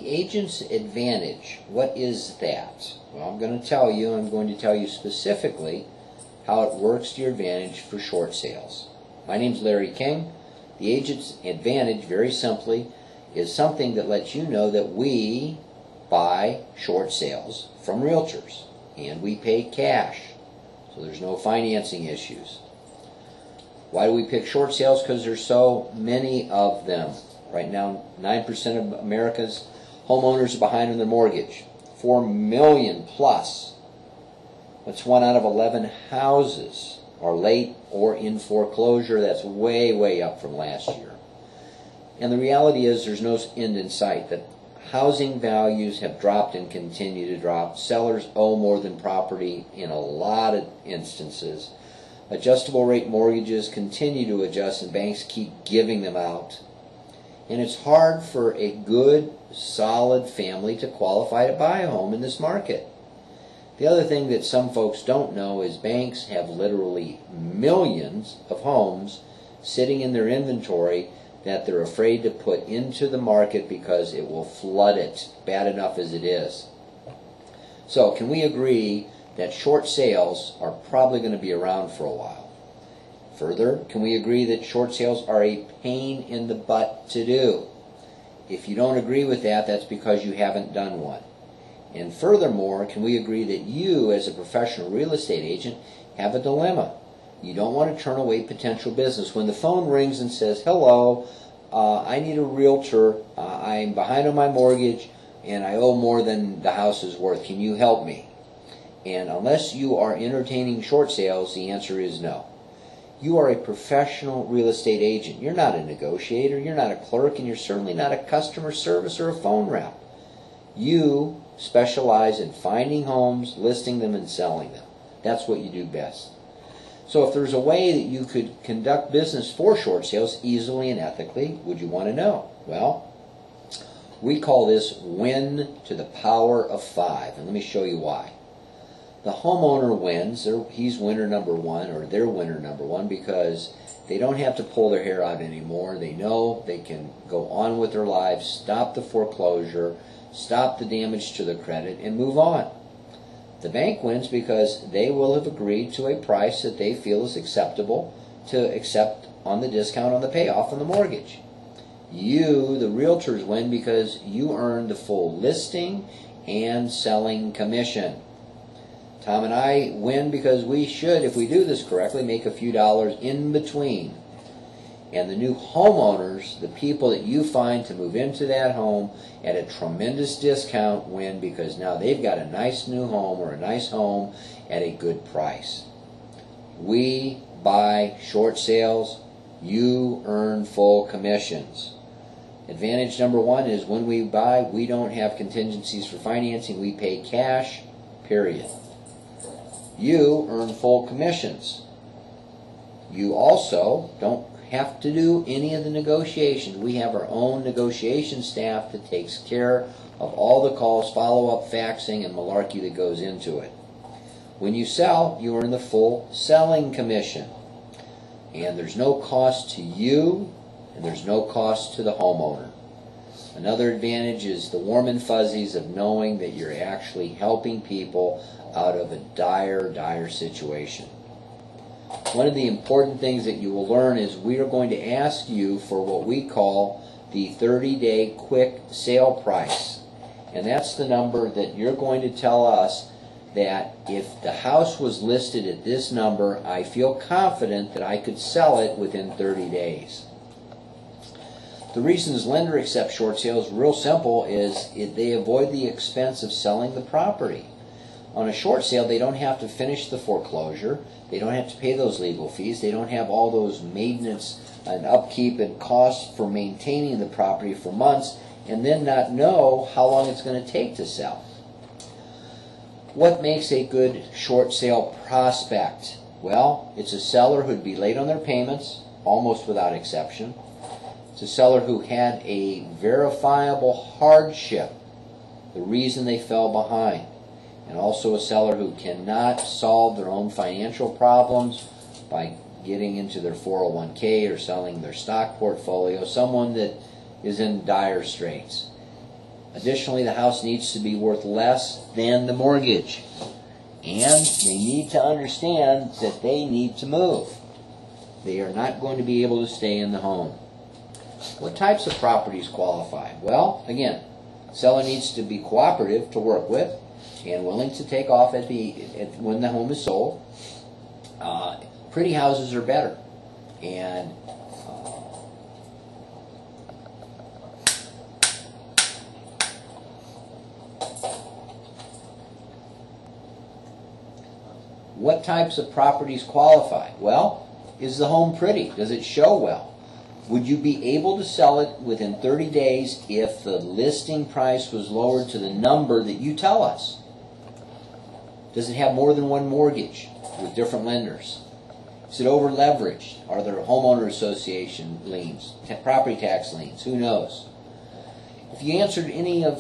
the agent's advantage, what is that? Well, I'm going to tell you. I'm going to tell you specifically how it works to your advantage for short sales. My name's Larry King. The agent's advantage, very simply, is something that lets you know that we buy short sales from realtors, and we pay cash, so there's no financing issues. Why do we pick short sales? Because there's so many of them. Right now, 9% of America's homeowners are behind on their mortgage. 4 million plus. That's 1 out of 11 houses are late or in foreclosure. That's way, way up from last year. And the reality is there's no end in sight. That housing values have dropped and continue to drop. Sellers owe more than property in a lot of instances. Adjustable rate mortgages continue to adjust, and banks keep giving them out. And it's hard for a good, solid family to qualify to buy a home in this market. The other thing that some folks don't know is banks have literally millions of homes sitting in their inventory that they're afraid to put into the market because it will flood it, bad enough as it is. So can we agree that short sales are probably going to be around for a while? Further, can we agree that short sales are a pain in the butt to do? If you don't agree with that, that's because you haven't done one. And furthermore, can we agree that you, as a professional real estate agent, have a dilemma? You don't want to turn away potential business. When the phone rings and says, hello, I need a realtor, I'm behind on my mortgage, and I owe more than the house is worth. Can you help me? And unless you are entertaining short sales, the answer is no. You are a professional real estate agent. You're not a negotiator, you're not a clerk, and you're certainly not a customer service or a phone rep. You specialize in finding homes, listing them, and selling them. That's what you do best. So if there's a way that you could conduct business for short sales easily and ethically, would you want to know? Well, we call this win to the power of 5, and let me show you why. The homeowner wins. He's winner number 1, or they're winner number 1, because they don't have to pull their hair out anymore. They know they can go on with their lives, stop the foreclosure, stop the damage to their credit, and move on. The bank wins because they will have agreed to a price that they feel is acceptable to accept on the discount on the payoff on the mortgage. You, the realtors, win because you earn the full listing and selling commission. Tom and I win because we should, if we do this correctly, make a few dollars in between. And the new homeowners, the people that you find to move into that home at a tremendous discount, win because now they've got a nice new home or a nice home at a good price. We buy short sales. You earn full commissions. Advantage number 1 is when we buy, we don't have contingencies for financing. We pay cash, period. You earn full commissions. You also don't have to do any of the negotiations. We have our own negotiation staff that takes care of all the calls, follow-up, faxing, and malarkey that goes into it. When you sell, you earn the full selling commission. And there's no cost to you, and there's no cost to the homeowner. Another advantage is the warm and fuzzies of knowing that you're actually helping people out of a dire, dire situation. One of the important things that you will learn is we are going to ask you for what we call the 30-day quick sale price. And that's the number that you're going to tell us that if the house was listed at this number, I feel confident that I could sell it within 30 days. The reasons lender accepts short sales, real simple, is they avoid the expense of selling the property. On a short sale, they don't have to finish the foreclosure. They don't have to pay those legal fees. They don't have all those maintenance and upkeep and costs for maintaining the property for months and then not know how long it's going to take to sell. What makes a good short sale prospect? Well, it's a seller who'd be late on their payments, almost without exception. It's a seller who had a verifiable hardship, the reason they fell behind. And also a seller who cannot solve their own financial problems by getting into their 401k or selling their stock portfolio, someone that is in dire straits. Additionally, the house needs to be worth less than the mortgage. And they need to understand that they need to move. They are not going to be able to stay in the home. What types of properties qualify? Well, again, seller needs to be cooperative to work with and willing to take off when the home is sold. Pretty houses are better. And what types of properties qualify? Well, is the home pretty? Does it show well? Would you be able to sell it within 30 days if the listing price was lowered to the number that you tell us? Does it have more than one mortgage with different lenders? Is it over leveraged? Are there homeowner association liens, property tax liens? Who knows? If you answered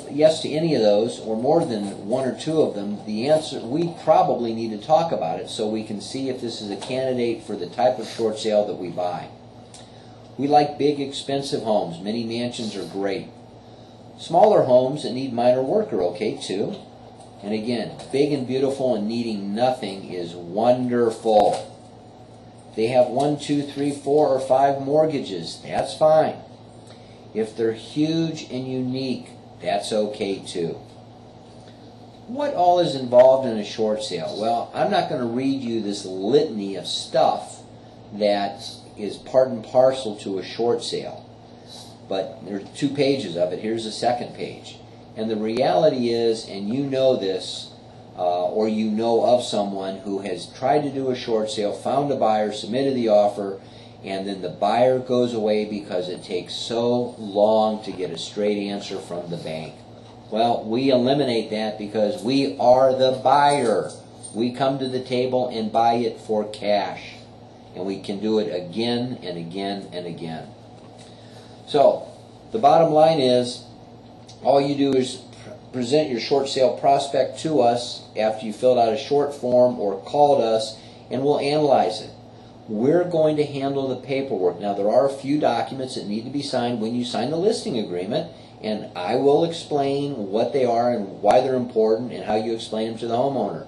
yes to any of those, or more than one or two of them, the answer, we probably need to talk about it so we can see if this is a candidate for the type of short sale that we buy. We like big, expensive homes. Many mansions are great. Smaller homes that need minor work are okay too. And again, big and beautiful and needing nothing is wonderful. If they have 1, 2, 3, 4, or 5 mortgages, that's fine. If they're huge and unique, that's okay too. What all is involved in a short sale? Well, I'm not going to read you this litany of stuff that is part and parcel to a short sale. But there are 2 pages of it. Here's the second page. And the reality is, and you know this, or you know of someone who has tried to do a short sale, found a buyer, submitted the offer, and then the buyer goes away because it takes so long to get a straight answer from the bank. Well, we eliminate that because we are the buyer. We come to the table and buy it for cash. And we can do it again and again and again. So, the bottom line is, all you do is present your short sale prospect to us after you filled out a short form or called us, and we'll analyze it. We're going to handle the paperwork. Now, there are a few documents that need to be signed when you sign the listing agreement, and I will explain what they are and why they're important and how you explain them to the homeowner.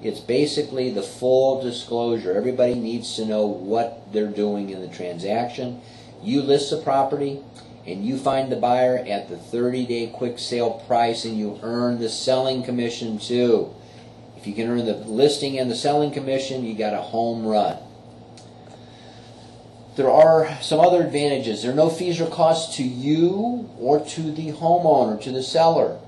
It's basically the full disclosure. Everybody needs to know what they're doing in the transaction. You list the property, and you find the buyer at the 30-day quick sale price, and you earn the selling commission too. If you can earn the listing and the selling commission, you got a home run. There are some other advantages. There are no fees or costs to you or to the homeowner, to the seller.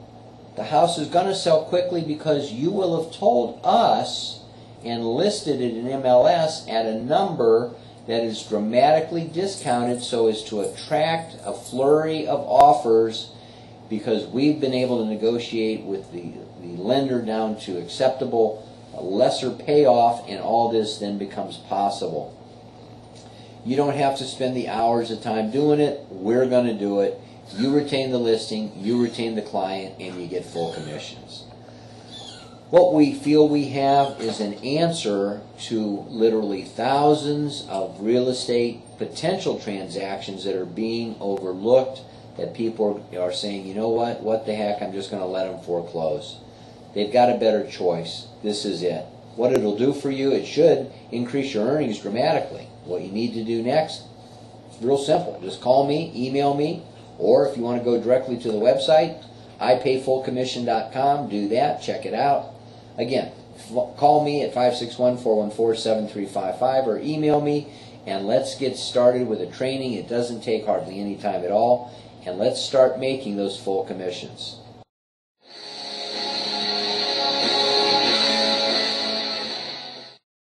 The house is going to sell quickly because you will have told us and listed it in MLS at a number that is dramatically discounted so as to attract a flurry of offers, because we've been able to negotiate with the lender down to acceptable, a lesser payoff, and all this then becomes possible. You don't have to spend the hours of time doing it. We're going to do it. You retain the listing, you retain the client, and you get full commissions. What we feel we have is an answer to literally thousands of real estate potential transactions that are being overlooked, that people are saying, you know what the heck, I'm just going to let them foreclose. They've got a better choice. This is it. What it'll do for you, it should increase your earnings dramatically. What you need to do next, it's real simple. Just call me, email me, or if you want to go directly to the website, IPayFullCommission.com, do that, check it out. Again, call me at 561-414-7355 or email me, and let's get started with a training. It doesn't take hardly any time at all, and let's start making those full commissions.